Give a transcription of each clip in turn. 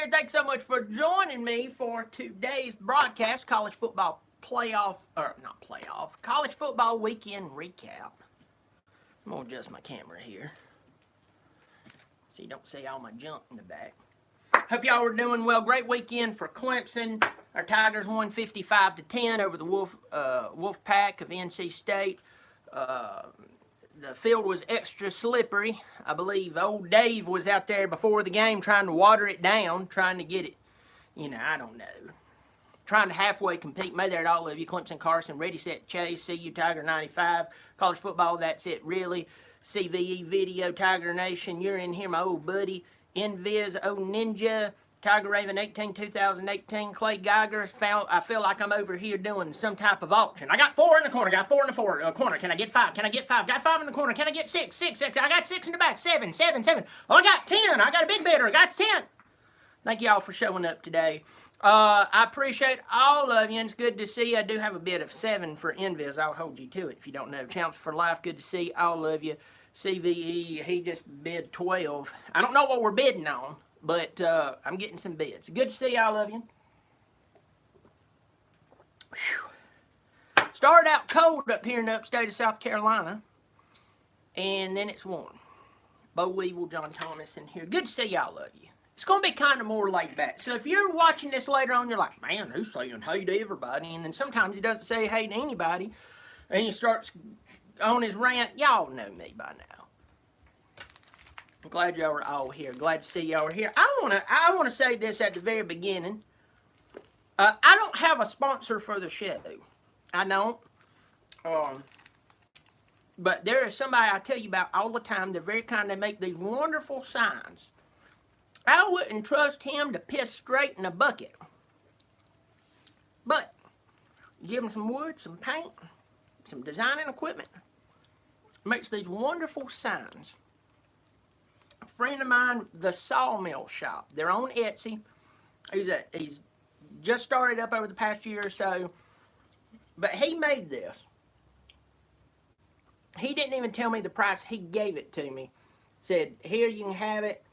here. Thanks so much for joining me for today's broadcast, college football college football weekend recap. I'm going to adjust my camera here so you don't see all my junk in the back. Hope y'all are doing well. Great weekend for Clemson. Our Tigers won 55-10 over the Wolf Pack of NC State. The field was extra slippery. I believe old Dave was out there before the game trying to water it down, trying to get it, I don't know. Trying to halfway compete. May there to all of you. Clemson, Carson, Ready, Set, Chase, See You, Tiger 95. College football, that's it, really. CVE Video, Tiger Nation, you're in here, my old buddy. Invis, old Ninja, Tiger Raven 18, 2018, Clay Geiger. I feel like I'm over here doing some type of auction. I got 4 in the corner, got 4 in the corner. Can I get 5? Can I get 5? Got 5 in the corner. Can I get 6? 6. I got 6 in the back. 7. Oh, I got 10. I got a big bidder. I got 10. Thank y'all for showing up today. I appreciate all of you, and it's good to see you. I do have a bid of 7 for Invis. I'll hold you to it if you don't know. Champs for Life, good to see all of you. CVE, he just bid 12. I don't know what we're bidding on, but I'm getting some bids. Good to see all of you. Whew. Started out cold up here in the upstate of South Carolina, and then it's warm. Bo Weevil, John Thomas in here. Good to see y'all of you. It's going to be kind of more laid back. So if you're watching this later on, you're like, man, who's saying hey to everybody? And then sometimes he doesn't say hey to anybody, and he starts on his rant. Y'all know me by now. I'm glad y'all are all here. Glad to see y'all are here. I wanna say this at the very beginning. I don't have a sponsor for the show. I don't. But there is somebody I tell you about all the time. They're very kind. They make these wonderful signs. I wouldn't trust him to piss straight in a bucket. But give him some wood, some paint, some designing equipment. Makes these wonderful signs. A friend of mine, the Sawmill Shop. They're on Etsy. He's just started up over the past year or so. But he made this. He didn't even tell me the price. He gave it to me. Said, here, you can have it.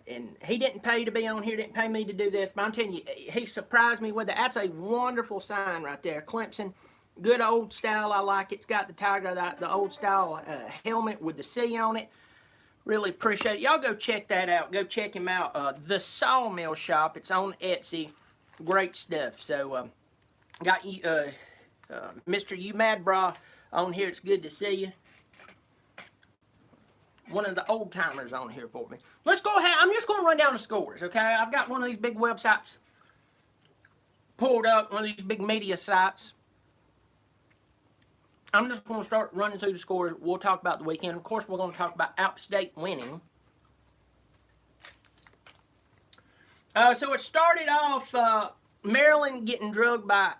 And he didn't pay to be on here, didn't pay me to do this, but I'm telling you, he surprised me with it. That's a wonderful sign right there. Clemson, good old style, I like it. It's got the Tiger, the old style helmet with the C on it. Really appreciate it. Y'all go check that out. Go check him out. The Sawmill Shop. It's on Etsy. Great stuff. So, got you, Mr. You Mad Bra on here. It's good to see you. One of the old timers on here for me. Let's go ahead. I'm just going to run down the scores, okay? I've got one of these big websites pulled up, one of these big media sites. I'm just going to start running through the scores. We'll talk about the weekend. Of course, we're going to talk about upstate winning. So it started off Maryland getting drugged by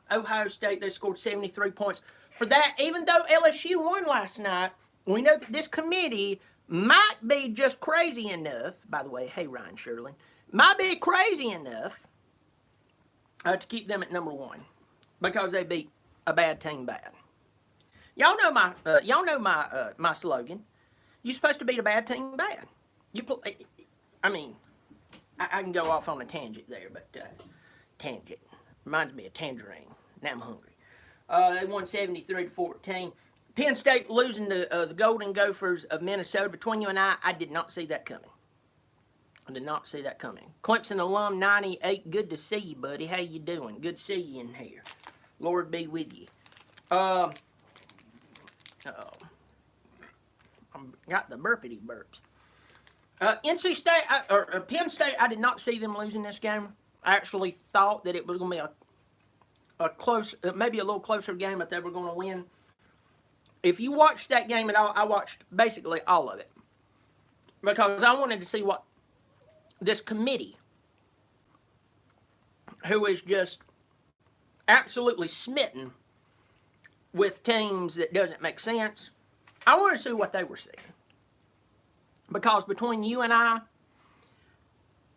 Ohio State. They scored 73 points. For that, even though LSU won last night, we know that this committee might be just crazy enough, by the way, hey Ryan Sherlin, might be crazy enough to keep them at number 1 because they beat a bad team bad. Y'all know my slogan. You're supposed to beat a bad team bad. I can go off on a tangent there, but tangent reminds me of tangerine. Now I'm hungry. They won 73-14. Penn State losing to the Golden Gophers of Minnesota. Between you and I did not see that coming. I did not see that coming. Clemson alum 98, good to see you, buddy. How you doing? Good to see you in here. Lord be with you. I got the burpity burps. NC State, Penn State, I did not see them losing this game. I actually thought that it was going to be a close, maybe a little closer game, but they were going to win. If you watched that game at all, I watched basically all of it. Because I wanted to see what this committee, who is just absolutely smitten with teams that doesn't make sense, I wanted to see what they were seeing. Because between you and I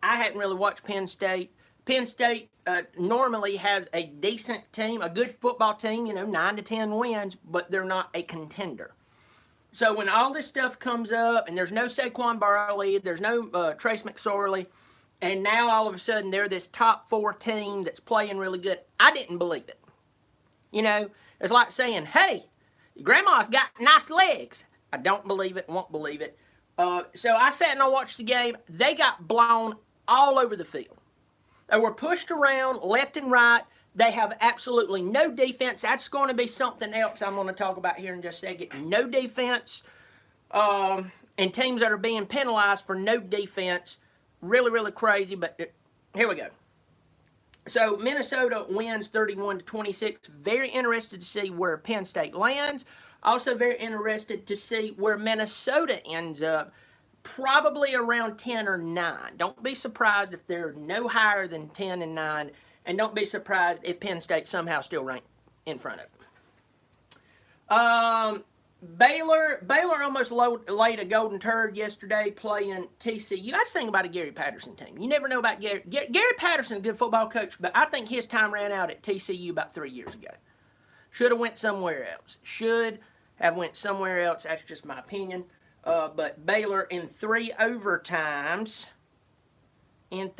hadn't really watched Penn State. Penn State normally has a decent team, a good football team, 9 to 10 wins, but they're not a contender. So when all this stuff comes up, and there's no Saquon Barkley, there's no Trace McSorley, And now all of a sudden they're this top 4 team that's playing really good. I didn't believe it. You know, it's like saying, hey, grandma's got nice legs. I don't believe it, won't believe it. So I sat and I watched the game. They got blown all over the field. They were pushed around left and right. They have absolutely no defense. That's going to be something else I'm going to talk about here in just a second. No defense. And teams that are being penalized for no defense. Really, really crazy, but here we go. So Minnesota wins 31-26. Very interested to see where Penn State lands. Also very interested to see where Minnesota ends up. Probably around 10 or 9. Don't be surprised if they're no higher than 10 and 9. And don't be surprised if Penn State somehow still ranked in front of them. Baylor almost laid a golden turd yesterday playing TCU. That's the thing about a Gary Patterson team. You never know about Gary. Gary Patterson, a good football coach, but I think his time ran out at TCU about 3 years ago. Should have went somewhere else. Should have went somewhere else. That's just my opinion. But Baylor in 3 overtimes, wins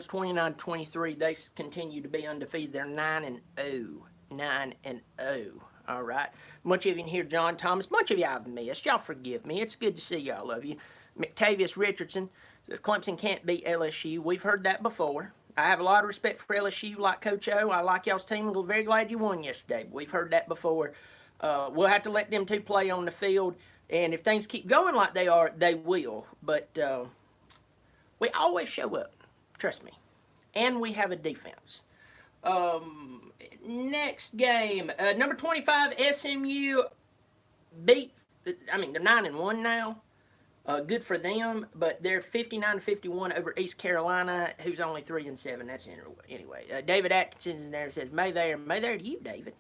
29-23. They continue to be undefeated. They're 9-0. 9-0. All right. Much of you in here, John Thomas. Much of you I've missed. Y'all forgive me. It's good to see y'all of you. McTavius Richardson says Clemson can't beat LSU. We've heard that before. I have a lot of respect for LSU, like Coach O. I like y'all's team. I'm very glad you won yesterday. We've heard that before. We'll have to let them two play on the field. And if things keep going like they are, they will. But we always show up. Trust me. And we have a defense. Next game, number 25, SMU beat, they're 9-1 now. Good for them, but they're 59-51 over East Carolina, who's only 3-7. That's anyway. David Atkinson in there says, May there to you, David.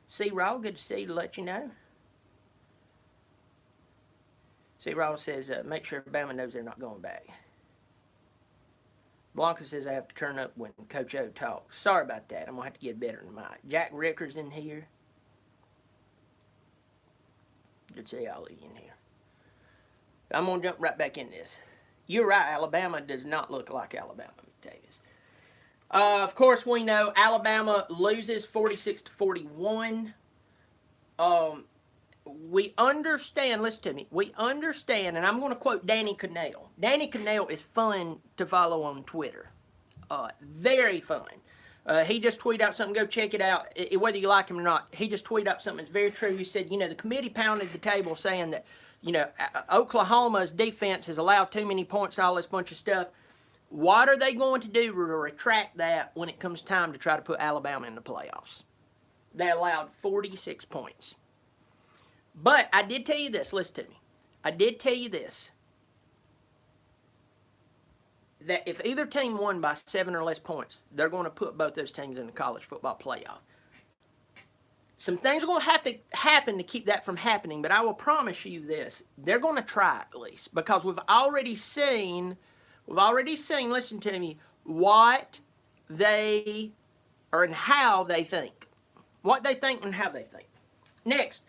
C. Raw, good to see you, to let you know. C. Raw says, make sure Bama knows they're not going back. Blanca says I have to turn up when Coach O talks. Sorry about that. I'm going to have to get better than mine. Jack Ricker's in here. Good to see all of you in here. I'm going to jump right back in this. You're right. Alabama does not look like Alabama, Davis. Of course, we know Alabama loses 46-41. We understand, listen to me, we understand, and I'm going to quote Danny Cannell. Danny Cannell is fun to follow on Twitter. Very fun. He just tweeted out something, go check it out, whether you like him or not. He just tweeted out something that's very true. He said, the committee pounded the table saying that, Oklahoma's defense has allowed too many points and all this bunch of stuff. What are they going to do to retract that when it comes time to try to put Alabama in the playoffs? They allowed 46 points. But I did tell you this. Listen to me. I did tell you this. That if either team won by 7 or less points, they're going to put both those teams in the college football playoff. Some things are going to have to happen to keep that from happening, but I will promise you this. They're going to try at least. Because we've already seen, listen to me, what they, or and how they think. What they think and how they think. Next.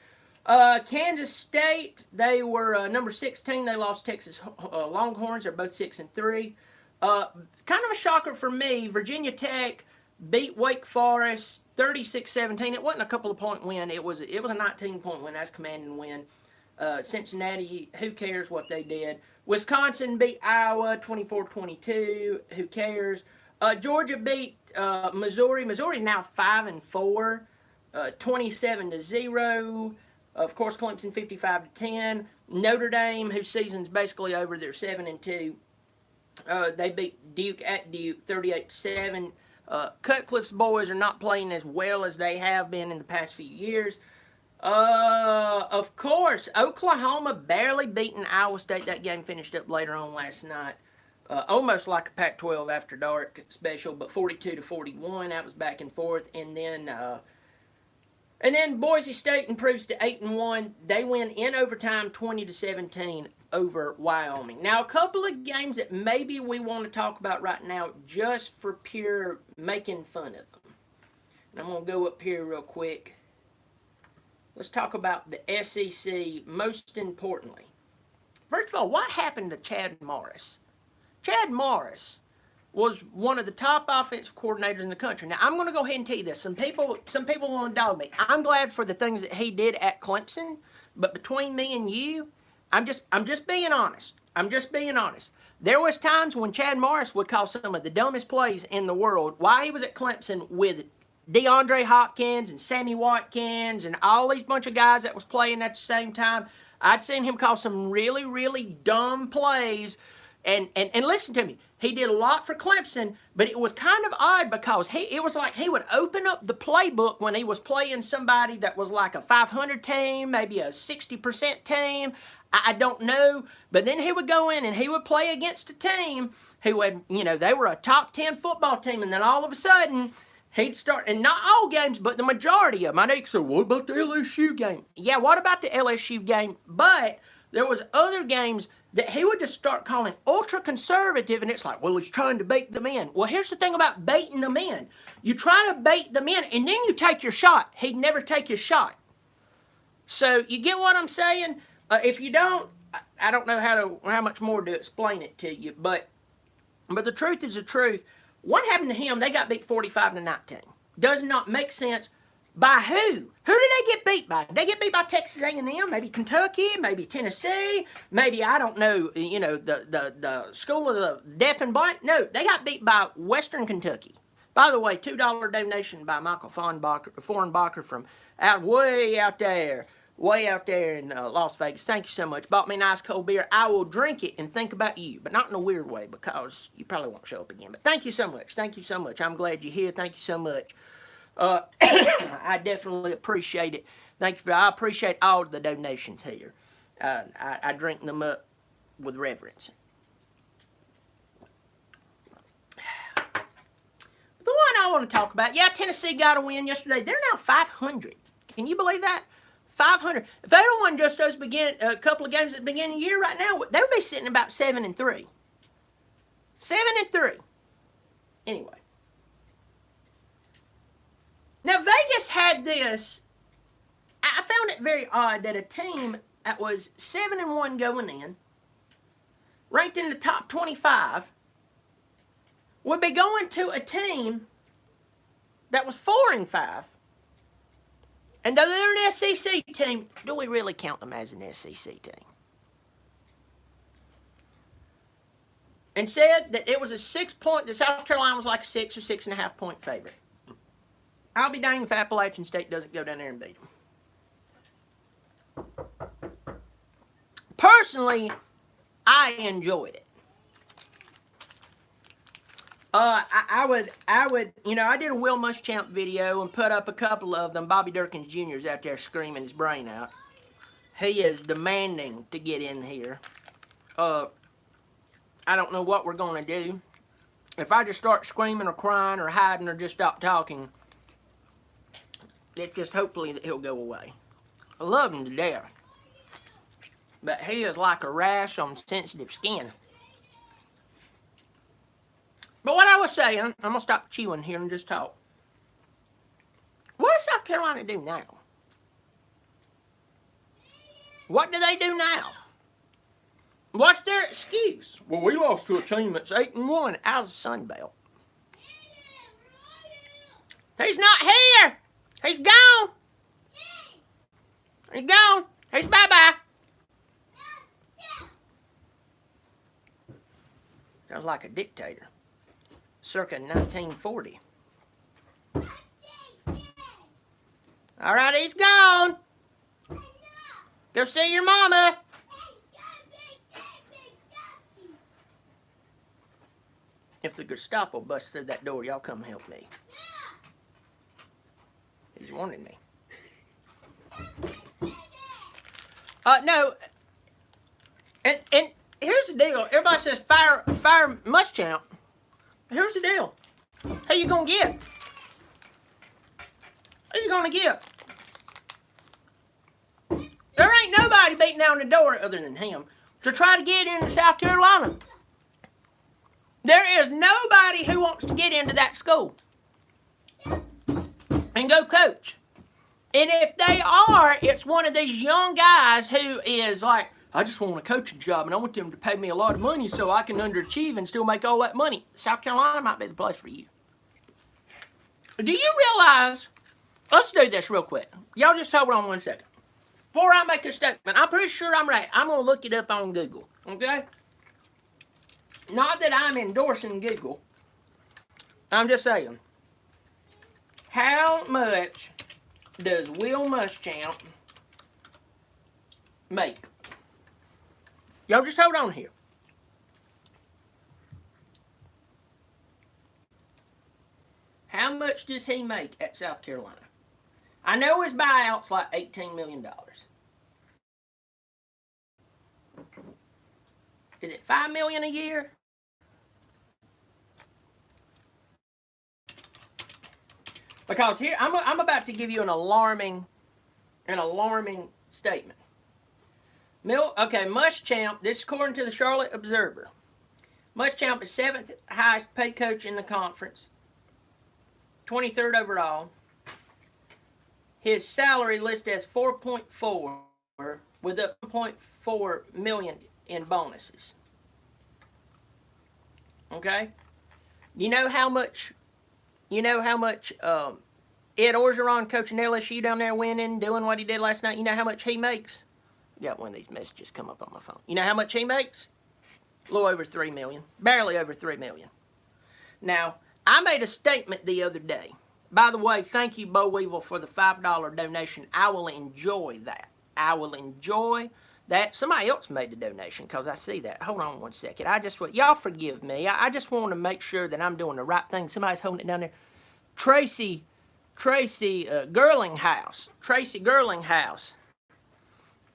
Kansas State, they were number 16. They lost Texas Longhorns. They're both 6-3. Kind of a shocker for me. Virginia Tech beat Wake Forest 36-17. It wasn't a couple of point win. It was a 19-point win. That's commanding win. Cincinnati, who cares what they did? Wisconsin beat Iowa 24-22. Who cares? Georgia beat Missouri. Missouri's now 5-4. 27-0. Of course, Clemson 55-10. Notre Dame, whose season's basically over, they're 7-2. They beat Duke at Duke 38-7. Cutcliffe's boys are not playing as well as they have been in the past few years. Of course, Oklahoma barely beating Iowa State. That game finished up later on last night. Almost like a Pac-12 After Dark special, but 42-41. That was back and forth. And then Boise State improves to 8-1. They win in overtime 20-17 over Wyoming. Now, a couple of games that maybe we want to talk about right now just for pure making fun of them. And I'm going to go up here real quick. Let's talk about the SEC most importantly. First of all, what happened to Chad Morris? Chad Morris was one of the top offensive coordinators in the country. Now, I'm going to go ahead and tell you this. Some people want to dog me. I'm glad for the things that he did at Clemson, but between me and you, I'm just being honest. I'm just being honest. There was times when Chad Morris would call some of the dumbest plays in the world while he was at Clemson with DeAndre Hopkins and Sammy Watkins and all these bunch of guys that was playing at the same time. I'd seen him call some really, really dumb plays. And listen to me, he did a lot for Clemson, but it was kind of odd because it was like he would open up the playbook when he was playing somebody that was like a 500 team, maybe a 60% team. I don't know. But then he would go in and he would play against a team who had, they were a top 10 football team. And then all of a sudden, he'd start, and not all games, but the majority of them. I know you said, what about the LSU game? Yeah, what about the LSU game? But there was other games that he would just start calling ultra-conservative, and it's like, well, he's trying to bait them in. Well, here's the thing about baiting them in. You try to bait them in, and then you take your shot. He'd never take his shot. So you get what I'm saying? If you don't, I don't know how much more to explain it to you, but the truth is the truth. What happened to him? They got beat 45-19. Does not make sense. By who? Who did they get beat by? Did they get beat by Texas A&M? Maybe Kentucky? Maybe Tennessee? Maybe, I don't know, the School of the Deaf and Blind? No, they got beat by Western Kentucky. By the way, $2 donation by Michael Foreign-Bacher from way out there in Las Vegas. Thank you so much. Bought me a nice cold beer. I will drink it and think about you, but not in a weird way because you probably won't show up again. But thank you so much. Thank you so much. I'm glad you're here. Thank you so much. I definitely appreciate it. Thank you I appreciate all the donations here. I drink them up with reverence. The one I want to talk about, Tennessee got a win yesterday. They're now 500. Can you believe that? 500. If they don't win just those a couple of games at the beginning of the year right now, they would be sitting about 7-3. 7-3. Anyway. Now, Vegas had this. I found it very odd that a team that was 7-1 going in, ranked in the top 25, would be going to a team that was 4-5. And though they're an SEC team, do we really count them as an SEC team? And said that it was a 6-point, that South Carolina was like a 6 or 6.5 point favorite. I'll be danged if Appalachian State doesn't go down there and beat them. Personally, I enjoyed it. I would, I did a Will Muschamp video and put up a couple of them. Bobby Dirkens Jr. is out there screaming his brain out. He is demanding to get in here. I don't know what we're going to do. If I just start screaming or crying or hiding or just stop talking, it's just hopefully that he'll go away. I love him to death. But he is like a rash on sensitive skin. But what I was saying, I'm going to stop chewing here and just talk. What does South Carolina do now? What do they do now? What's their excuse? Well, we lost to a team that's 8-1 out of the Sun Belt. He's not here. He's gone. He's gone. He's bye-bye. Sounds like a dictator. Circa 1940. All right, he's gone. Go see your mama. If the Gestapo busts through that door, y'all come help me. He's warning me. No. And here's the deal. Everybody says fire Muschamp. Here's the deal. Who you gonna get? Who you gonna get? There ain't nobody beating down the door other than him to try to get into South Carolina. There is nobody who wants to get into that school and go coach. And if they are, it's one of these young guys who is like, I just want a coaching job, and I want them to pay me a lot of money so I can underachieve and still make all that money. South Carolina might be the place for you. Do you realize, let's do this real quick. Y'all just hold on 1 second. Before I make a statement, I'm pretty sure I'm right. I'm going to look it up on Google, okay? Not that I'm endorsing Google. I'm just saying. How much does Will Muschamp make? Y'all just hold on here. How much does he make at South Carolina? I know his buyout's like $18 million. Is it $5 million a year? Because here, I'm about to give you an alarming statement. Muschamp, this is according to the Charlotte Observer. Muschamp is 7th highest paid coach in the conference. 23rd overall. His salary listed as 4.4 with up 1.4 million in bonuses. Okay? You know how much Ed Orgeron coaching LSU down there winning, doing what he did last night, you know how much he makes? Got one of these messages come up on my phone. You know how much he makes? A little over $3 million. Barely over $3 million. Now, I made a statement the other day. By the way, thank you, Bo Weevil, for the $5 donation. I will enjoy that. I will enjoy that. Somebody else made the donation because I see that. Hold on 1 second. Y'all forgive me. I just want to make sure that I'm doing the right thing. Somebody's holding it down there. Tracy Girlinghouse. Tracy Girlinghouse.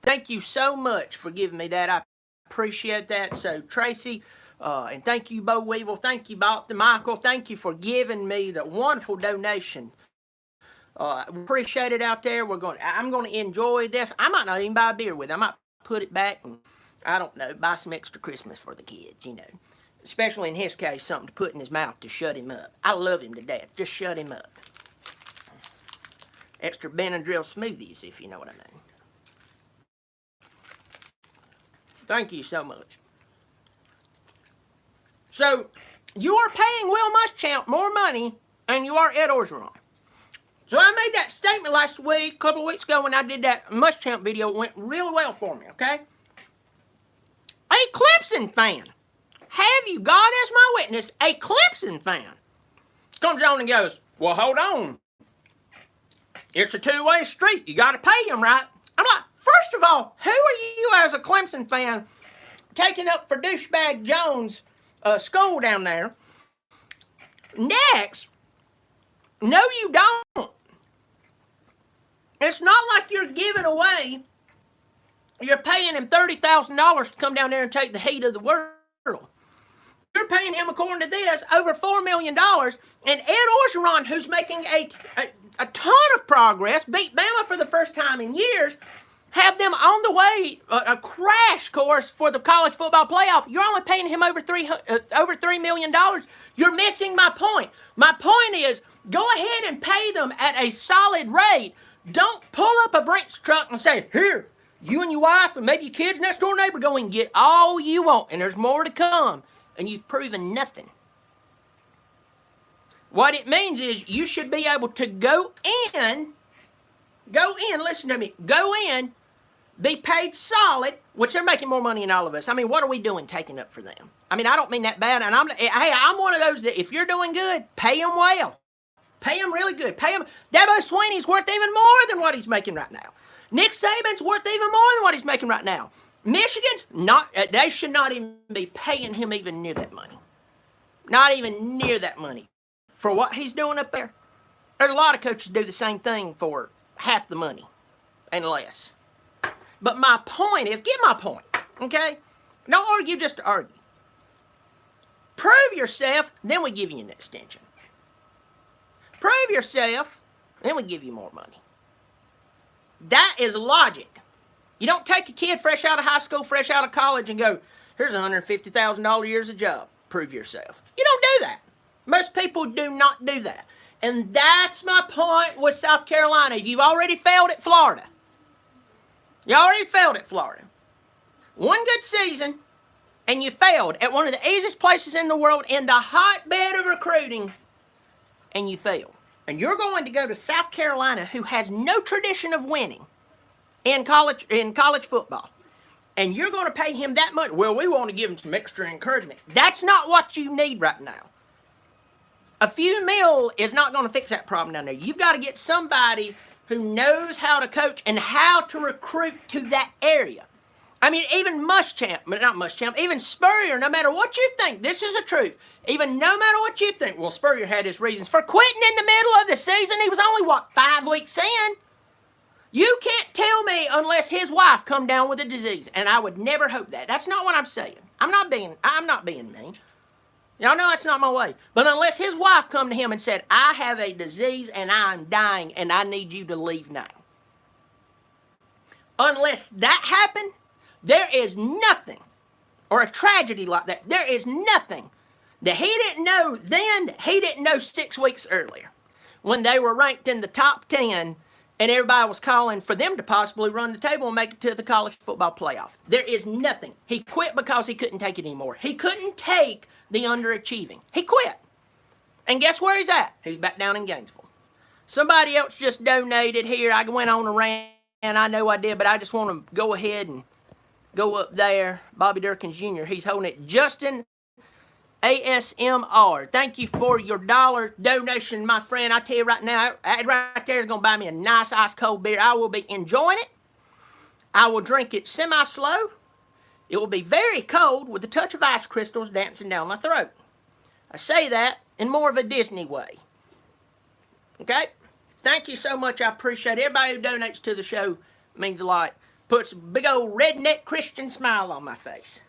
Thank you so much for giving me that. I appreciate that. So, Tracy, and thank you, Bo Weevil. Thank you, Dr. Michael. Thank you for giving me the wonderful donation. Appreciate it out there. I'm going to enjoy this. I might not even buy a beer with it. I might put it back and, I don't know, buy some extra Christmas for the kids, you know. Especially in his case, something to put in his mouth to shut him up. I love him to death. Just shut him up. Extra Benadryl smoothies, if you know what I mean. Thank you so much. So, you are paying Will Muschamp more money than you are Ed Orgeron. So I made that statement last week, a couple of weeks ago when I did that Muschamp video. It went really well for me, okay? A Clemson fan. Have you, God as my witness, a Clemson fan comes on and goes, well, hold on. It's a two-way street. You got to pay him, right? I'm like, first of all, who are you as a Clemson fan taking up for douchebag Jones' school down there? Next, no, you don't. It's not like you're giving away, you're paying him $30,000 to come down there and take the heat of the world. You're paying him, according to this, over $4 million. And Ed Orgeron, who's making a ton of progress, beat Bama for the first time in years, have them on the way, a crash course for the college football playoff. You're only paying him over $3 million. You're missing my point. My point is, go ahead and pay them at a solid rate. Don't pull up a Brinks truck and say, here, you and your wife and maybe your kids, next door neighbor, go and get all you want, and there's more to come. And you've proven nothing. What it means is you should be able to go in, listen to me, go in, be paid solid, which they're making more money than all of us. I mean, what are we doing taking up for them? I mean, I don't mean that bad. And I'm one of those that if you're doing good, pay them well. Pay them really good. Pay them. Dabo Swinney's worth even more than what he's making right now. Nick Saban's worth even more than what he's making right now. Michigan's not, they should not even be paying him even near that money. Not even near that money. For what he's doing up there. There's a lot of coaches do the same thing for half the money and less. But my point is, get my point, okay? Don't argue just to argue. Prove yourself, then we give you an extension. Prove yourself, then we give you more money. That is logic. You don't take a kid fresh out of high school, fresh out of college, and go, here's $150,000 years of job. Prove yourself. You don't do that. Most people do not do that. And that's my point with South Carolina. You've already failed at Florida. You already failed at Florida. one good season, and you failed at one of the easiest places in the world, in the hotbed of recruiting, and you failed. And you're going to go to South Carolina, who has no tradition of winning in college football. And you're going to pay him that much. Well, we want to give him some extra encouragement. That's not what you need right now. A few mil is not going to fix that problem down there. You've got to get somebody who knows how to coach and how to recruit to that area. I mean, even even Spurrier, no matter what you think, this is the truth. Even no matter what you think, well, Spurrier had his reasons for quitting in the middle of the season. He was only, 5 weeks in? You can't tell me unless his wife come down with a disease, and I would never hope that. That's not what I'm saying. I'm not being mean. Y'all know that's not my way. But unless his wife come to him and said, I have a disease and I'm dying and I need you to leave now. Unless that happened, there is nothing, or a tragedy like that, there is nothing that he didn't know then that he didn't know 6 weeks earlier when they were ranked in the top 10 and everybody was calling for them to possibly run the table and make it to the college football playoff. There is nothing. He quit because he couldn't take it anymore. He couldn't take the underachieving. He quit. And guess where he's at? He's back down in Gainesville. Somebody else just donated here. I went on a rant, and I know I did, but I just want to go ahead and go up there. Bobby Dirkens Jr. He's holding it. Justin ASMR. Thank you for your $1 donation, my friend. I tell you right now, that right there is going to buy me a nice ice cold beer. I will be enjoying it. I will drink it semi-slow. It will be very cold with a touch of ice crystals dancing down my throat. I say that in more of a Disney way. Okay? Thank you so much. I appreciate it. Everybody who donates to the show means a lot. Puts a big old redneck Christian smile on my face.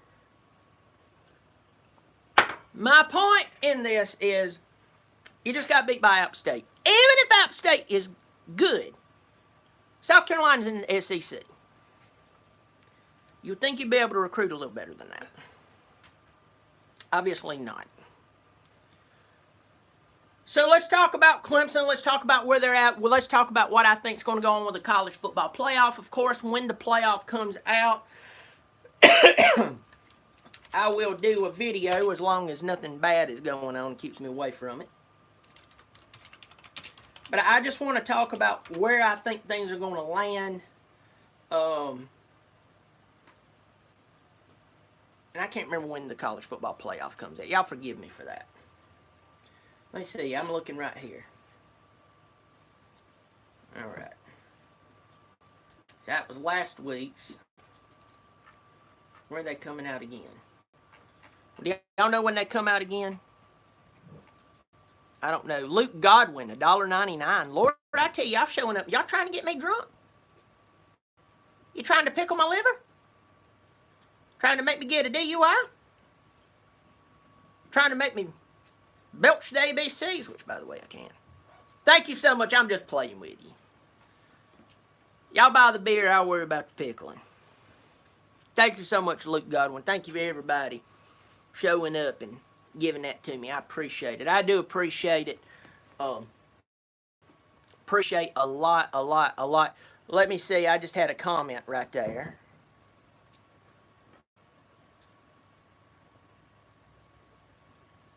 My point in this is you just got beat by Upstate. Even if Upstate is good, South Carolina's in the SEC. You'd think you'd be able to recruit a little better than that. Obviously not. So let's talk about Clemson. Let's talk about where they're at. Well, let's talk about what I think is going to go on with the college football playoff. Of course, when the playoff comes out, I will do a video as long as nothing bad is going on and keeps me away from it. But I just want to talk about where I think things are going to land. And I can't remember when the college football playoff comes out. Y'all forgive me for that. Let me see. I'm looking right here. All right. That was last week's. Where are they coming out again? Do y'all know when they come out again? I don't know. Luke Godwin, $1.99. Lord, I tell you, y'all showing up. Y'all trying to get me drunk? You trying to pickle my liver? Trying to make me get a DUI? Trying to make me belch the ABCs, which, by the way, I can. Thank you so much. I'm just playing with you. Y'all buy the beer. I'll worry about the pickling. Thank you so much, Luke Godwin. Thank you for everybody showing up and giving that to me. I appreciate it. I do appreciate it. Appreciate a lot. Let me see. I just had a comment right there.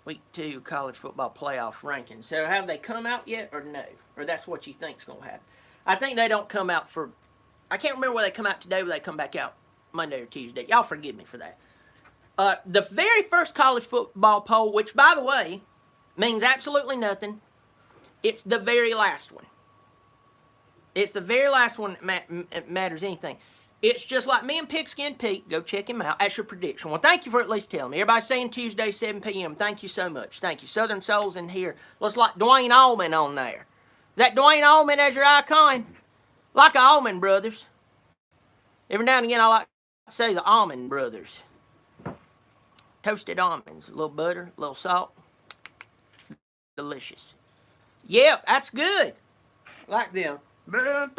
Week 2 college football playoff rankings. So have they come out yet or no? Or that's what you think's going to happen? I think they don't come out for... I can't remember whether they come out today or they come back out Monday or Tuesday. Y'all forgive me for that. The very first college football poll, which, by the way, means absolutely nothing. It's the very last one. It's the very last one that matters anything. It's just like me and Pigskin Pete. Go check him out. That's your prediction. Well, thank you for at least telling me. Everybody's saying Tuesday, 7 p.m. Thank you so much. Thank you. Southern Souls in here. Looks like Dwayne Allman on there. Is that Dwayne Allman as your icon? Like the Allman Brothers. Every now and again, I like to say the Allman Brothers. Toasted almonds. A little butter, a little salt. Delicious. Yep, that's good. Like them. I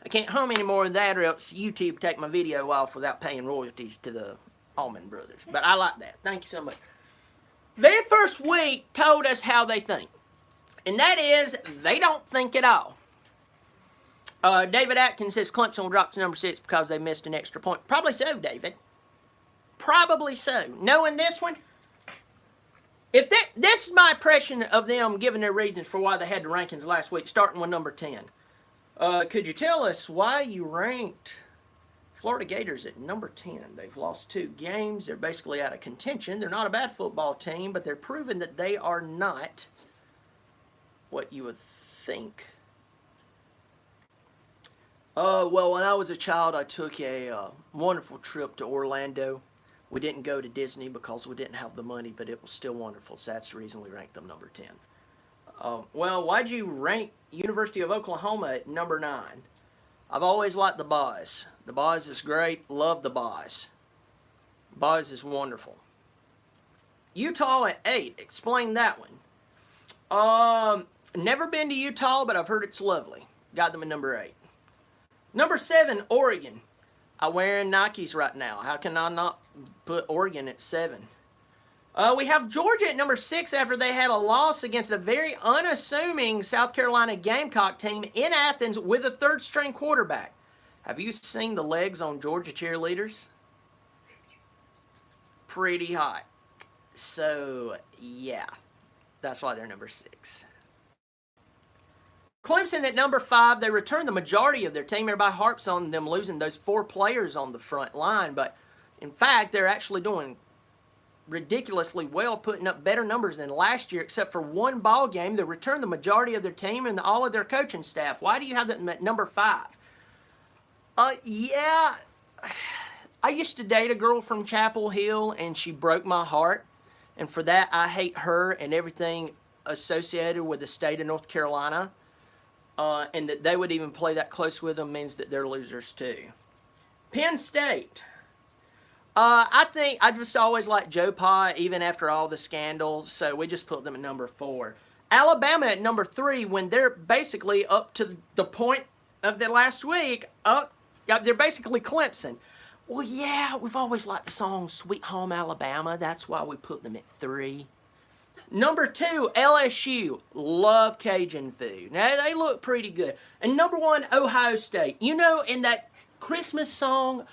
can't hum any more of that or else YouTube take my video off without paying royalties to the Allman Brothers. But I like that. Thank you so much. Very first week told us how they think. And that is, they don't think at all. David Atkins says Clemson will drop to number 6 because they missed an extra point. Probably so, David. Probably so. Knowing this one, if this is my impression of them giving their reasons for why they had the rankings last week, starting with number 10. Could you tell us why you ranked Florida Gators at number 10? They've lost 2 games. They're basically out of contention. They're not a bad football team, but they're proving that they are not what you would think. Well, when I was a child, I took a wonderful trip to Orlando. We didn't go to Disney because we didn't have the money, but it was still wonderful, so that's the reason we ranked them number 10. Well, why'd you rank University of Oklahoma at number 9? I've always liked the Boys. The Boys is great. Love the Boys. Boys is wonderful. Utah at 8. Explain that one. Never been to Utah, but I've heard it's lovely. Got them at number 8. Number 7, Oregon. I'm wearing Nikes right now. How can I not put Oregon at 7? We have Georgia at number 6 after they had a loss against a very unassuming South Carolina Gamecock team in Athens with a third-string quarterback. Have you seen the legs on Georgia cheerleaders? Pretty hot. So, yeah. That's why they're number 6. Clemson at number 5, they returned the majority of their team. Everybody harps on them losing those 4 players on the front line, but in fact, they're actually doing ridiculously well, putting up better numbers than last year, except for one ball game. They returned the majority of their team and all of their coaching staff. Why do you have them at number 5? Yeah, I used to date a girl from Chapel Hill, and she broke my heart, and for that, I hate her and everything associated with the state of North Carolina. And that they would even play that close with them means that they're losers too. Penn State. I think I just always liked Joe Pa, even after all the scandals, so we just put them at number 4. Alabama at number 3, when they're basically up to the point of the last week, they're basically Clemson. Well, yeah, we've always liked the song Sweet Home Alabama. That's why we put them at 3. Number 2, LSU. Love Cajun food. Now, they look pretty good. And number 1, Ohio State. You know, in that Christmas song,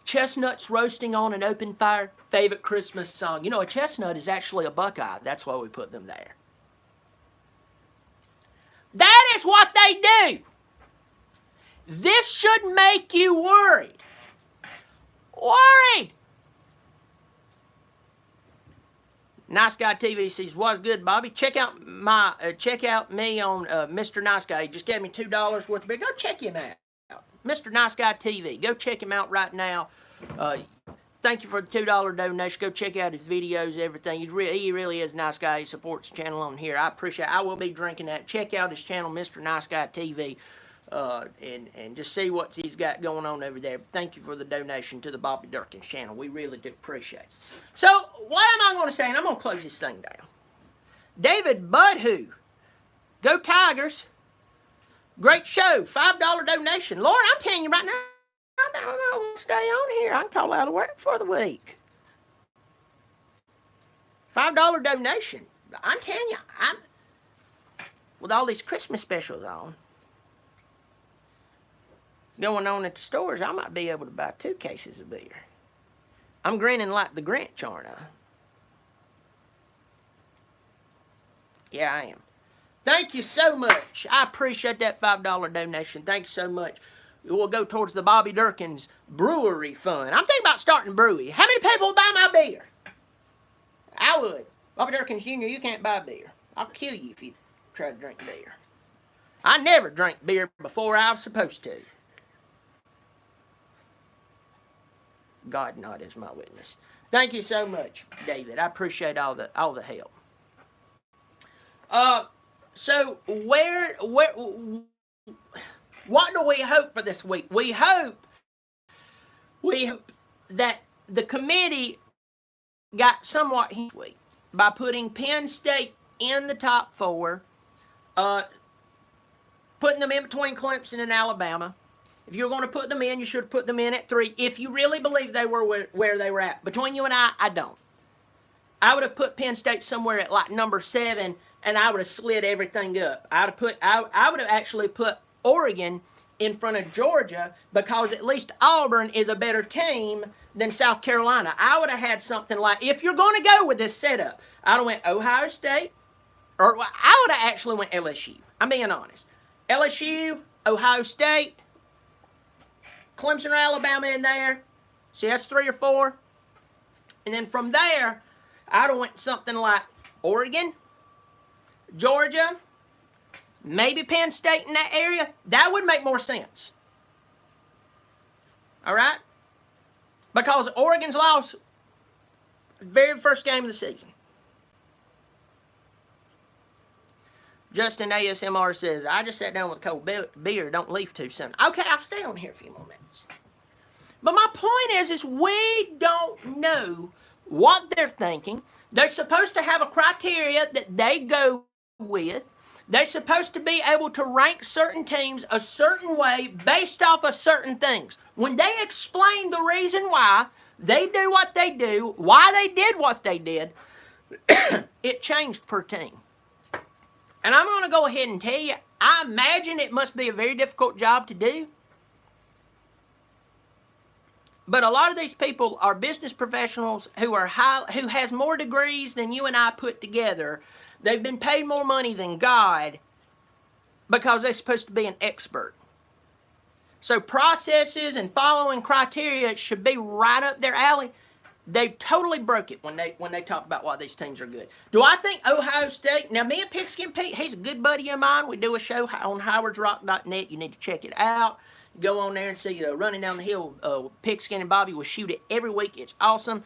Chestnuts Roasting on an Open Fire, favorite Christmas song. You know, a chestnut is actually a buckeye. That's why we put them there. That is what they do. This should make you worried. Worried. Nice Guy TV says, "What's good, Bobby? Check out me on Mr. Nice Guy. He just gave me $2 worth of beer. Go check him out, Mr. Nice Guy TV. Go check him out right now. Thank you for the $2 donation. Go check out his videos, everything. He really is a nice guy. He supports the channel on here. I appreciate it. I will be drinking that. Check out his channel, Mr. Nice Guy TV, and just see what he's got going on over there. Thank you for the donation to the Bobby Dirkens channel. We really do appreciate it. So, what am I going to say? And I'm going to close this thing down. David Budhu. Go Tigers. Great show. $5 donation. Lord, I'm telling you right now, I want to stay on here. I can call out of work for the week. $5 donation. I'm telling you, with all these Christmas specials on, going on at the stores, I might be able to buy 2 cases of beer. I'm grinning like the Grinch, aren't I? Yeah, I am. Thank you so much. I appreciate that $5 donation. Thank you so much. It will go towards the Bobby Dirkens Brewery Fund. I'm thinking about starting a brewery. How many people will buy my beer? I would. Bobby Dirkens Jr., you can't buy beer. I'll kill you if you try to drink beer. I never drank beer before I was supposed to. God not is my witness. Thank you so much, David. I appreciate all the help. So what do we hope for this week? We hope that the committee got somewhat this week by putting Penn State in the top 4, putting them in between Clemson and Alabama. If you're going to put them in, you should put them in at 3. If you really believe they were where they were at. Between you and I don't. I would have put Penn State somewhere at like number 7, and I would have slid everything up. I would have actually put Oregon in front of Georgia because at least Auburn is a better team than South Carolina. I would have had something like, if you're going to go with this setup, I would have went Ohio State, or I would have actually went LSU. I'm being honest. LSU, Ohio State, Clemson or Alabama in there. See, that's 3 or 4. And then from there, I would have went something like Oregon, Georgia, maybe Penn State in that area. That would make more sense. All right? Because Oregon's lost the very first game of the season. Justin ASMR says, I just sat down with a cold beer. Don't leave too soon. Okay, I'll stay on here a few more minutes. But my point is we don't know what they're thinking. They're supposed to have a criteria that they go with. They're supposed to be able to rank certain teams a certain way based off of certain things. When they explain the reason why they do what they do, why they did what they did, it changed per team. And I'm going to go ahead and tell you, I imagine it must be a very difficult job to do. But a lot of these people are business professionals who has more degrees than you and I put together. They've been paid more money than God because they're supposed to be an expert. So processes and following criteria should be right up their alley. They totally broke it when they talk about why these teams are good. Do I think Ohio State? Now, me and Pigskin Pete, he's a good buddy of mine. We do a show on howardsrock.net. You need to check it out. Go on there and see Running Down the Hill. Pigskin and Bobby will shoot it every week. It's awesome.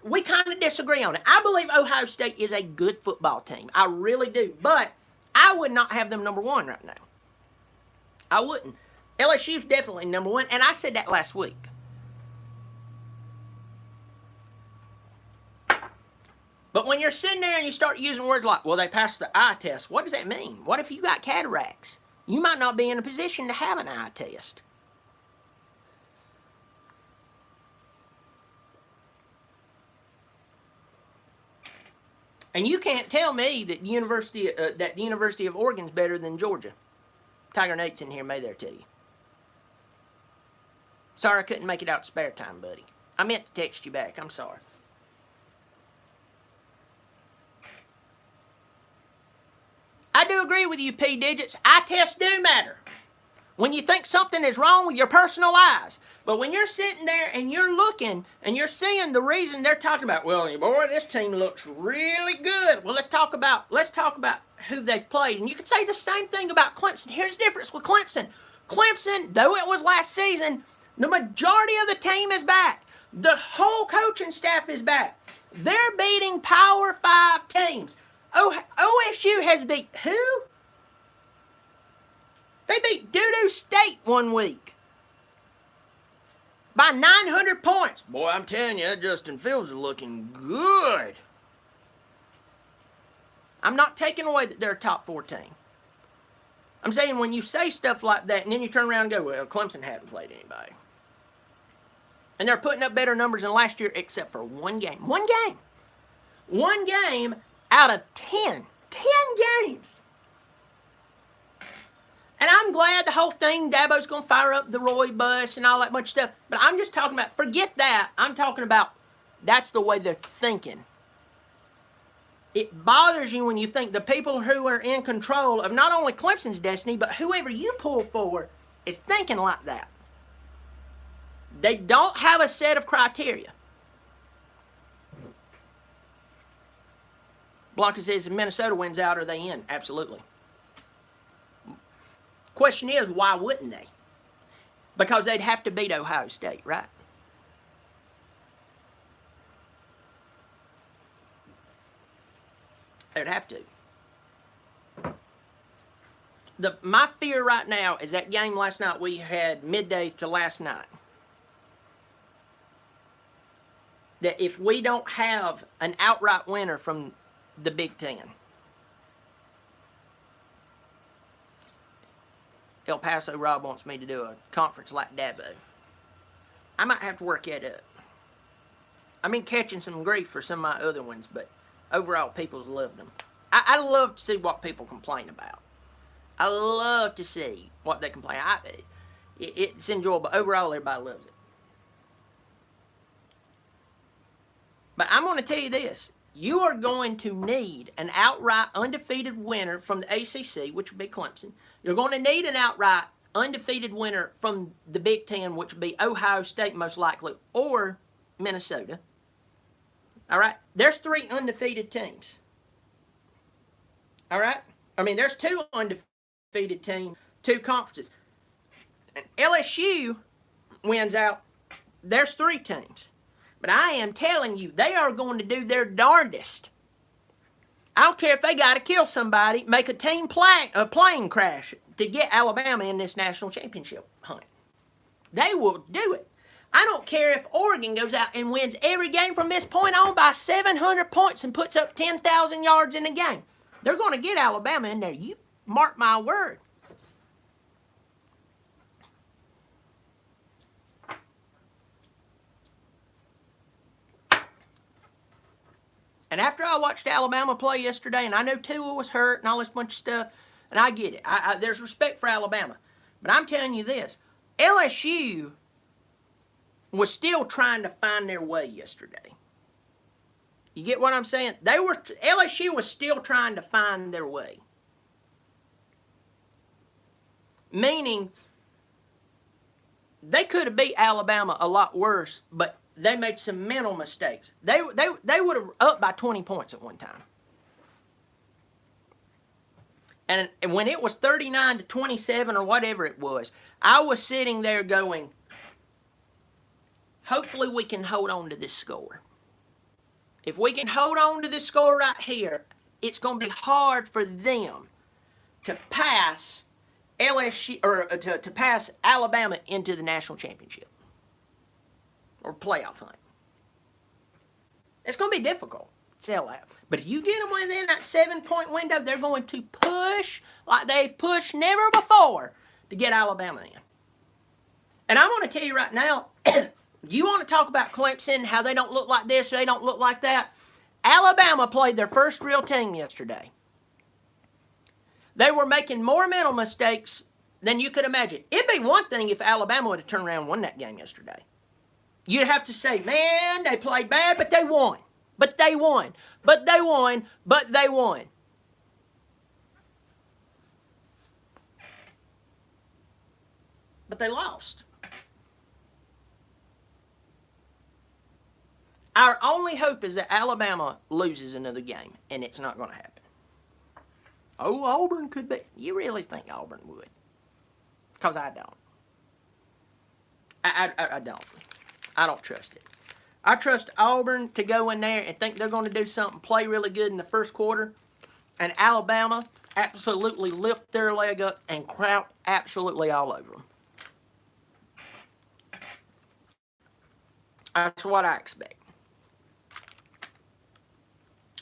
We kind of disagree on it. I believe Ohio State is a good football team. I really do. But I would not have them number 1 right now. I wouldn't. LSU's definitely number 1, and I said that last week. But when you're sitting there and you start using words like, well, they passed the eye test, what does that mean? What if you got cataracts? You might not be in a position to have an eye test. And you can't tell me that the University of Oregon's better than Georgia. Tiger Nate's in here, may there tell you. Sorry I couldn't make it out spare time, buddy. I meant to text you back. I'm sorry. I do agree with you, P Digits. Eye tests do matter. When you think something is wrong with your personal eyes. But when you're sitting there and you're looking and you're seeing the reason they're talking about, well, boy, this team looks really good. Well, let's talk about who they've played. And you can say the same thing about Clemson. Here's the difference with Clemson. Clemson, though it was last season, the majority of the team is back. The whole coaching staff is back. They're beating Power 5 teams. OSU has beat who? They beat Doo-Doo State one week by 900 points. Boy, I'm telling you, Justin Fields is looking good. I'm not taking away that they're a top 4 team. I'm saying when you say stuff like that and then you turn around and go, well, Clemson hasn't played anybody. And they're putting up better numbers than last year except for one game. One game. One game out of 10. 10 games. And I'm glad the whole thing, Dabo's going to fire up the Roy bus and all that bunch of stuff. But I'm just talking about, forget that. I'm talking about that's the way they're thinking. It bothers you when you think the people who are in control of not only Clemson's destiny, but whoever you pull for is thinking like that. They don't have a set of criteria. Blanca says if Minnesota wins out, are they in? Absolutely. Question is, why wouldn't they? Because they'd have to beat Ohio State, right? They'd have to. My fear right now is that game last night we had midday to last night. That if we don't have an outright winner from the Big Ten, El Paso Rob wants me to do a conference like Dabo. I might have to work that up. I've been catching some grief for some of my other ones, but overall, people's loved them. I love to see what people complain about. I love to see what they can play. It's enjoyable. Overall, everybody loves it. But I'm going to tell you this. You are going to need an outright undefeated winner from the ACC, which would be Clemson. You're going to need an outright undefeated winner from the Big Ten, which would be Ohio State most likely, or Minnesota. All right? There's 3 undefeated teams. All right? I mean, there's 2 undefeated teams, 2 conferences. And LSU wins out. There's 3 teams. But I am telling you, they are going to do their darndest. I don't care if they got to kill somebody, make a team plane crash to get Alabama in this national championship hunt. They will do it. I don't care if Oregon goes out and wins every game from this point on by 700 points and puts up 10,000 yards in a game. They're going to get Alabama in there. You mark my word. And after I watched Alabama play yesterday, and I know Tua was hurt and all this bunch of stuff, and I get it. There's respect for Alabama. But I'm telling you this. LSU was still trying to find their way yesterday. You get what I'm saying? LSU was still trying to find their way. Meaning, they could have beat Alabama a lot worse, but they made some mental mistakes. They would have up by 20 points at one time. And when it was 39-27 or whatever it was, I was sitting there going, hopefully we can hold on to this score. If we can hold on to this score right here, it's going to be hard for them to pass LSU or to pass Alabama into the national championship or playoff hunt. It's going to be difficult. Sell that. But if you get them within that 7-point window, they're going to push like they've pushed never before to get Alabama in. And I'm going to tell you right now, you want to talk about Clemson, how they don't look like this, they don't look like that. Alabama played their first real team yesterday. They were making more mental mistakes than you could imagine. It'd be one thing if Alabama would have turned around and won that game yesterday. You'd have to say, man, they played bad, but they won. But they won. But they won. But they won. But they lost. Our only hope is that Alabama loses another game, and it's not going to happen. Oh, Auburn could be. You really think Auburn would? Because I don't. I don't. I don't trust it. I trust Auburn to go in there and think they're going to do something, play really good in the first quarter, and Alabama absolutely lift their leg up and crap absolutely all over them. That's what I expect.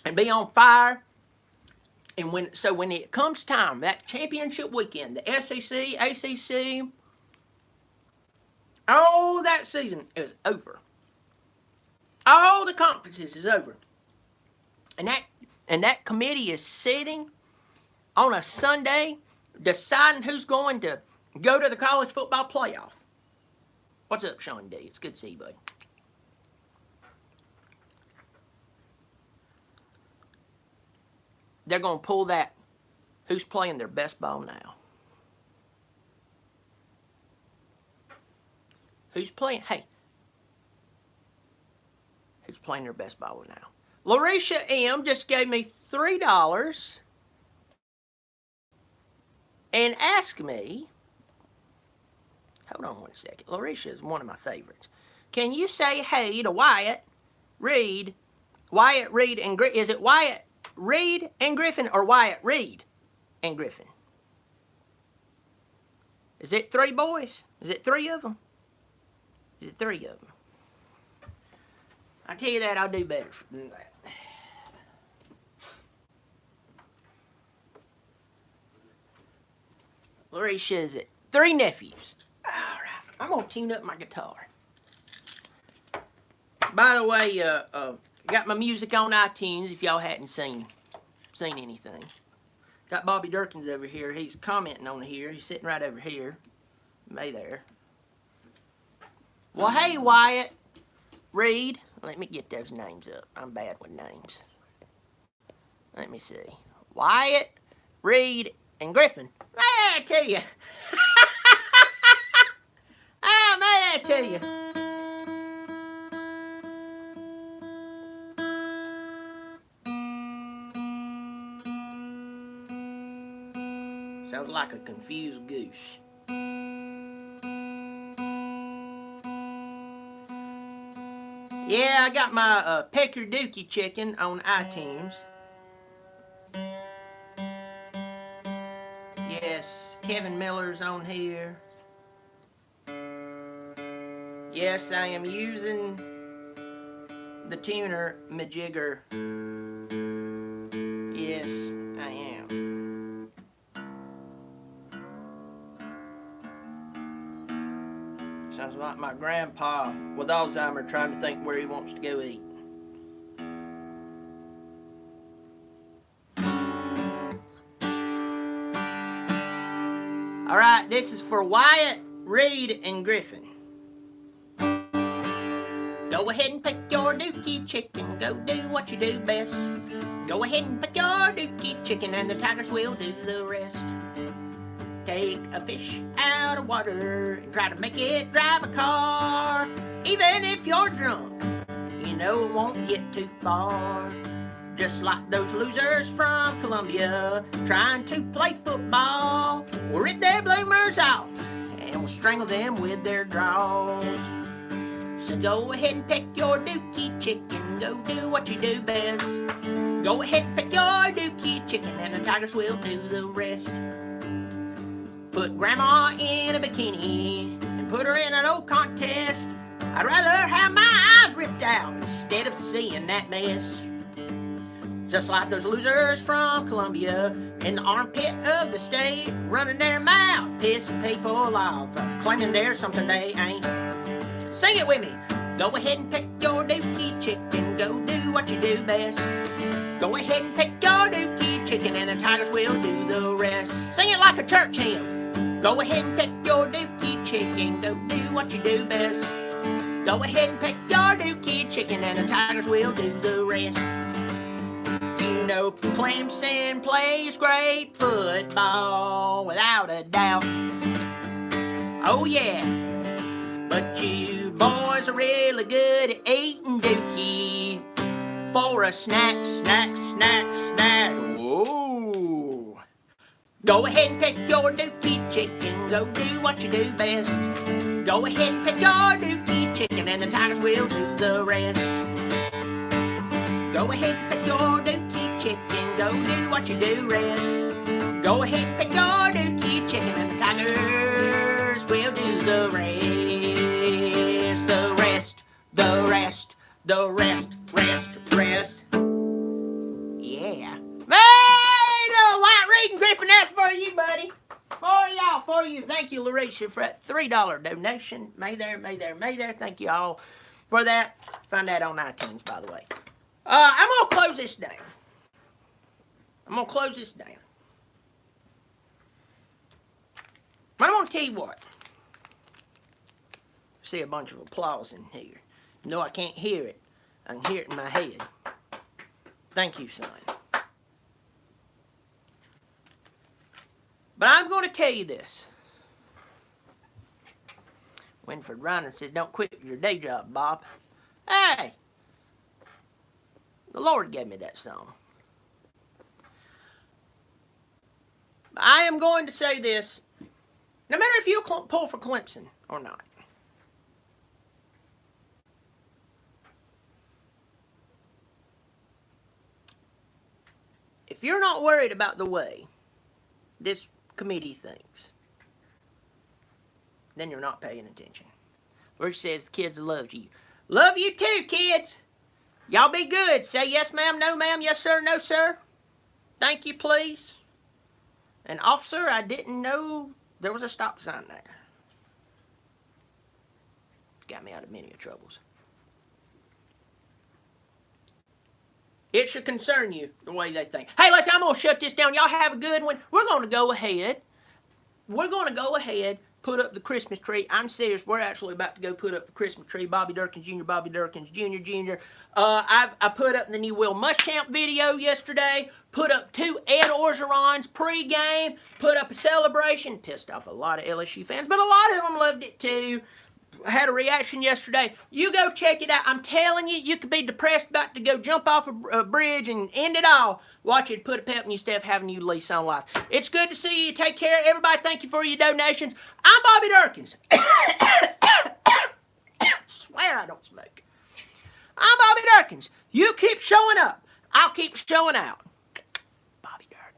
And be on fire. And when it comes time, that championship weekend, the SEC, ACC, all that season is over. All the conferences is over. And that committee is sitting on a Sunday deciding who's going to go to the college football playoff. What's up, Sean D? It's good to see you, buddy. They're going to pull that, who's playing their best ball now. Who's playing their best ball now? Larisha M. just gave me $3 and asked me, hold on one second. Larisha is one of my favorites. Can you say hey to Wyatt, Reed, and Griffin? Is it Wyatt Reed and Griffin or Wyatt Reed and Griffin? Is it 3 boys? Is it 3 of them? Is it 3 of them? I tell you that, I'll do better than that. Larisha, is it 3 nephews? All right, I'm going to tune up my guitar. By the way, got my music on iTunes if y'all hadn't seen anything. Got Bobby Dirkens over here. He's commenting on here. He's sitting right over here. May there. Well, hey, Wyatt. Reed. Let me get those names up. I'm bad with names. Let me see. Wyatt, Reed, and Griffin. May I tell you? Oh, may I tell you? Sounds like a confused goose. Yeah, I got my Pecker Dookie chicken on iTunes. Yes, Kevin Miller's on here. Yes, I am using the tuner majigger. Yes, I am. Sounds like my grandpa with Alzheimer's trying to think where he wants to go eat. All right, this is for Wyatt, Reed, and Griffin. Go ahead and pick your dookie chicken. Go do what you do best. Go ahead and pick your dookie chicken, and the tigers will do the rest. Take a fish out of water and try to make it drive a car. Even if you're drunk, you know it won't get too far. Just like those losers from Columbia trying to play football. We'll rip their bloomers off and we'll strangle them with their draws. So go ahead and pick your dookie chicken. Go do what you do best. Go ahead and pick your dookie chicken, and the tigers will do the rest. Put grandma in a bikini and put her in an old contest. I'd rather have my eyes ripped out instead of seeing that mess. Just like those losers from Columbia in the armpit of the state, running their mouth, pissing people off, claiming there's something they ain't. Sing it with me. Go ahead and pick your dookie chicken. Go do what you do best. Go ahead and pick your dookie chicken, and the tigers will do the rest. Sing it like a church hymn. Go ahead and pick your dookie chicken. Go do what you do best. Go ahead and pick your dookie chicken, and the tigers will do the rest. You know Clemson plays great football, without a doubt. Oh yeah, but you boys are really good at eating dookie for a snack, snack, snack, snack. Whoa. Go ahead and pick your dookie chicken. Go do what you do best. Go ahead and pick your dookie chicken, and the tigers will do the rest. Go ahead and pick your dookie chicken. Go do what you do rest. Go ahead and pick your dookie chicken, and the tigers will do the rest. The rest, the rest, the rest, rest. Yeah. Man, White, Reed, and Griffin, that's for you, buddy. For y'all, for you. Thank you, Larisha, for that $3 donation. May there. Thank you all for that. Find that on iTunes, by the way. I'm going to close this down. But I'm going to tell you what. I see a bunch of applause in here. No, I can't hear it. I can hear it in my head. Thank you, son. But I'm going to tell you this. Winford Reiner said, don't quit your day job, Bob. Hey! The Lord gave me that song. I am going to say this, no matter if you pull for Clemson or not. If you're not worried about the way this committee thinks, then you're not paying attention. Where it says kids love you. Love you too, kids. Y'all be good. Say yes, ma'am, no, ma'am, yes, sir, no, sir. Thank you, please. And officer, I didn't know there was a stop sign there. Got me out of many troubles. It should concern you the way they think. Hey, listen, I'm going to shut this down. Y'all have a good one. We're going to go ahead. Put up the Christmas tree. I'm serious. We're actually about to go put up the Christmas tree. Bobby Dirkens Jr., Bobby Dirkens Jr. I put up the new Will Muschamp video yesterday. Put up 2 Ed Orgeron's pregame. Put up a celebration. Pissed off a lot of LSU fans, but a lot of them loved it too. I had a reaction yesterday. You go check it out. I'm telling you, you could be depressed about to go jump off a bridge and end it all. Watch it put a pep in your step, having you lease on life. It's good to see you. Take care. Everybody, thank you for your donations. I'm Bobby Dirkens. Swear I don't smoke. I'm Bobby Dirkens. You keep showing up. I'll keep showing out.